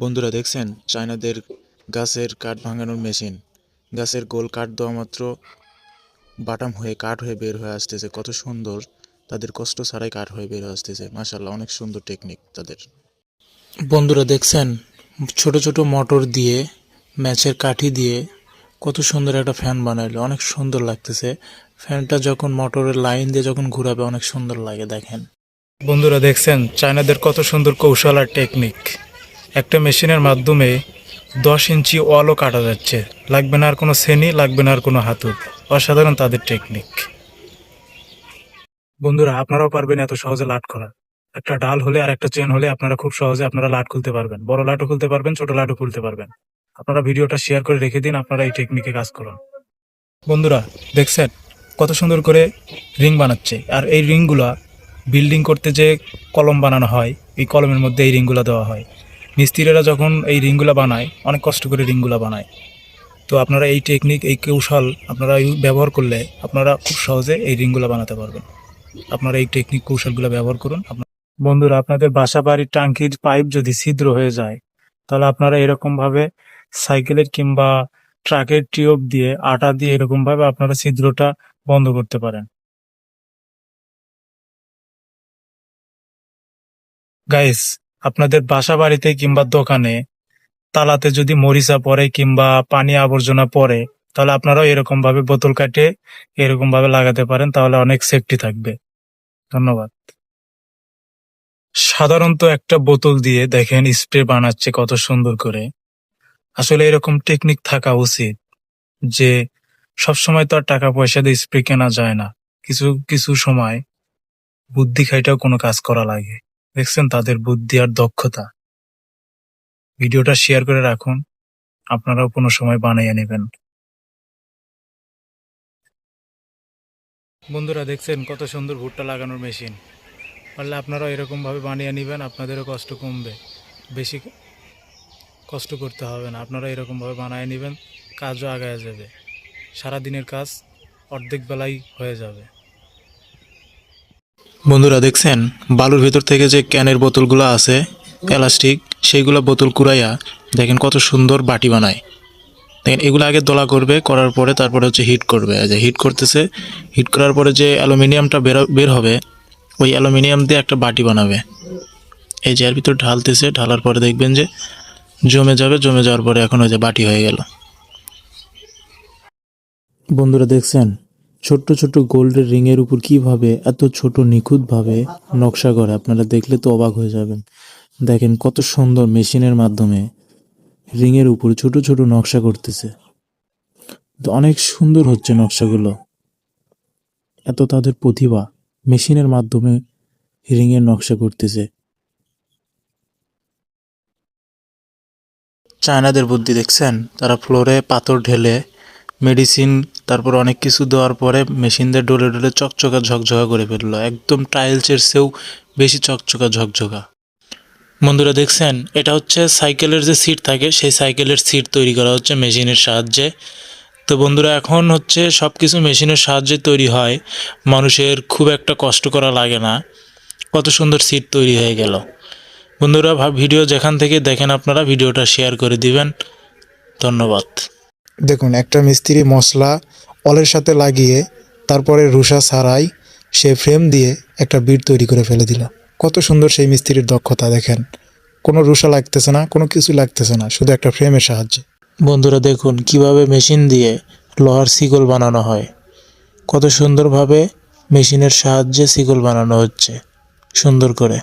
বন্ধুরা দেখছেন চায়নাদের গাছের কাঠ ভাঙানোর মেশিন। গাছের গোল কাঠ দেওয়া মাত্র বাটাম হয়ে কাঠ হয়ে বের হয়ে আসতেছে। কত সুন্দর, তাদের কষ্ট ছাড়াই কাঠ হয়ে বের হয়ে আসতেছে। মাশাআল্লাহ, অনেক সুন্দর টেকনিক তাদের। বন্ধুরা দেখছেন ছোট ছোট মোটর দিয়ে ম্যাচের কাঠি দিয়ে কত সুন্দর একটা ফ্যান বানাইলো, অনেক সুন্দর লাগতেছে। ফ্যানটা যখন মোটরের লাইন দিয়ে যখন ঘুরাবে অনেক সুন্দর লাগে। দেখেন বন্ধুরা, দেখছেন চায়নাদের কত সুন্দর কৌশল আর টেকনিক। একটা মেশিনের মাধ্যমে 10 ইঞ্চি ওয়ালও কাটা যাচ্ছে, লাগবে না আর কোনো শ্রেণী, লাগবে না আর কোনো হাতুড়। অসাধারণ তাদের টেকনিক। বন্ধুরা, আপনারাও পারবেন এত সহজে লাট করা। একটা ডাল হলে আর একটা চেন হলে আপনারা খুব সহজে আপনারা লাট খুলতে পারবেন। বড় লাটও খুলতে পারবেন, ছোট লাটও খুলতে পারবেন। আপনারা ভিডিওটা শেয়ার করে রেখে দিন, আপনারা এই টেকনিকে কাজ করুন। বন্ধুরা দেখছেন কত সুন্দর করে রিং বানাচ্ছে। আর এই রিংগুলা বিল্ডিং করতে যে কলম বানানো হয়, এই কলমের মধ্যে এই রিংগুলা দেওয়া হয়। মিস্ত্রিরা যখন এই রিংগুলা বানায়, অনেক কষ্ট করে রিংগুলা বানায়। তো আপনারা এই টেকনিক, এই কৌশল আপনারা ব্যবহার করলে আপনারা খুব সহজে এই রিংগুলা বানাতে পারবেন। আপনারা এই টেকনিক কৌশলগুলো ব্যবহার করুন। বন্ধুরা, আপনাদের বাসা বাড়ির টাঙ্কির পাইপ যদি ছিদ্র হয়ে যায়, তাহলে আপনারা এরকম ভাবে সাইকেলের কিংবা ট্রাকের টিউব দিয়ে আটা দিয়ে এরকম ভাবে আপনারা ছিদ্রটা বন্ধ করতে পারেন। গাইস, আপনাদের বাসা বাড়িতে কিংবা দোকানে তালাতে যদি মরিচা পড়ে কিংবা পানি আবর্জনা পড়ে, তাহলে আপনারাও এরকম ভাবে বোতল কাটে এরকম ভাবে লাগাতে পারেন, তাহলে অনেক সেফটি থাকবে। ধন্যবাদ। সাধারণত একটা বোতল দিয়ে দেখেন স্প্রে বানাচ্ছে কত সুন্দর করে। আসলে এরকম টেকনিক থাকা উচিত, যে সবসময় তো আর টাকা পয়সা দিয়ে স্প্রে কেনা যায় না। কিছু কিছু সময় বুদ্ধি খাইটাও কোনো কাজ করা লাগে। দেখছেন তাদের বুদ্ধি আর দক্ষতা। ভিডিওটা শেয়ার করে রাখুন, আপনারাও কোনো সময় বানিয়ে নেবেন। বন্ধুরা দেখছেন কত সুন্দর ভুট্টা লাগানোর মেশিন। পারলে আপনারাও এরকম ভাবে বানিয়ে নেবেন, আপনাদেরও কষ্ট কমবে, বেশি কষ্ট করতে হবে না। আপনারা এরকম ভাবে বানিয়ে নেবেন, কাজও আগায় যাবে। সারাদিনের কাজ অর্ধেক বেলায় হয়ে যাবে। বন্ধুরা দেখছেন বালুর ভেতর থেকে যে ক্যানের বোতলগুলো আছে প্লাস্টিক, সেইগুলো বোতল কুড়াইয়া দেখেন কত সুন্দর বাটি বানায়। দেখেন এগুলো আগে দোলা করবে, করার পরে তারপরে হচ্ছে হিট করবে। যে হিট করতেছে, হিট করার পরে যে অ্যালুমিনিয়ামটা বের হবে, ওই অ্যালুমিনিয়াম দিয়ে একটা বাটি বানাবে। এই যে এর ভিতর ঢালতেছে, ঢালার পরে দেখবেন যে জমে যাবে, জমে যাওয়ার পরে এখন ওই যে বাটি হয়ে গেল। বন্ধুরা দেখছেন ছোট্ট ছোট্ট গোল্ডের রিংয়ের উপর কিভাবে এত ছোট নিখুঁতভাবে নকশা করে, আপনারা দেখলে তো অবাক হয়ে যাবেন। দেখেন কত সুন্দর মেশিনের মাধ্যমে রিংয়ের উপর ছোট ছোট নকশা করতেছে। তো অনেক সুন্দর হচ্ছে নকশাগুলো। এত তাদের প্রতিভা, মেশিনের মাধ্যমে রিংয়ের নকশা করতেছে। চায়নাদের বুদ্ধি দেখছেন, তারা ফ্লোরে পাথর ঢেলে মেডিসিন তারপর অনেক কিছু দেওয়ার পরে মেশিন দিয়ে ডলে ডলে চকচকা ঝকঝকা করে ফেললো, একদম টাইলসের চেয়েও বেশি চকচকা ঝকঝকা। বন্ধুরা দেখছেন এটা হচ্ছে সাইকেলের যে সিট থাকে, সেই সাইকেলের সিট তৈরি করা হচ্ছে মেশিনের সাহায্যে। তো বন্ধুরা এখন হচ্ছে সব কিছু মেশিনের সাহায্যে তৈরি হয়, মানুষের খুব একটা কষ্ট করা লাগে না। কত সুন্দর সিট তৈরি হয়ে গেল। বন্ধুরা ভিডিও যেখান থেকে দেখেন আপনারা ভিডিওটা শেয়ার করে দিবেন। ধন্যবাদ। দেখুন একটা মিস্ত্রি মশলা অলের সাথে লাগিয়ে তারপরে রুষা ছাড়াই সে ফ্রেম দিয়ে একটা বিট তৈরি করে ফেলে দিল। কত সুন্দর সেই মিস্ত্রির দক্ষতা দেখেন। কোনো রুষা লাগতেছে না, কোনো কিছু লাগতেছে না, শুধু একটা ফ্রেমের সাহায্যে। বন্ধুরা দেখুন কিভাবে মেশিন দিয়ে লোহার শিকল বানানো হয়। কত সুন্দরভাবে মেশিনের সাহায্যে শিকল বানানো হচ্ছে সুন্দর করে।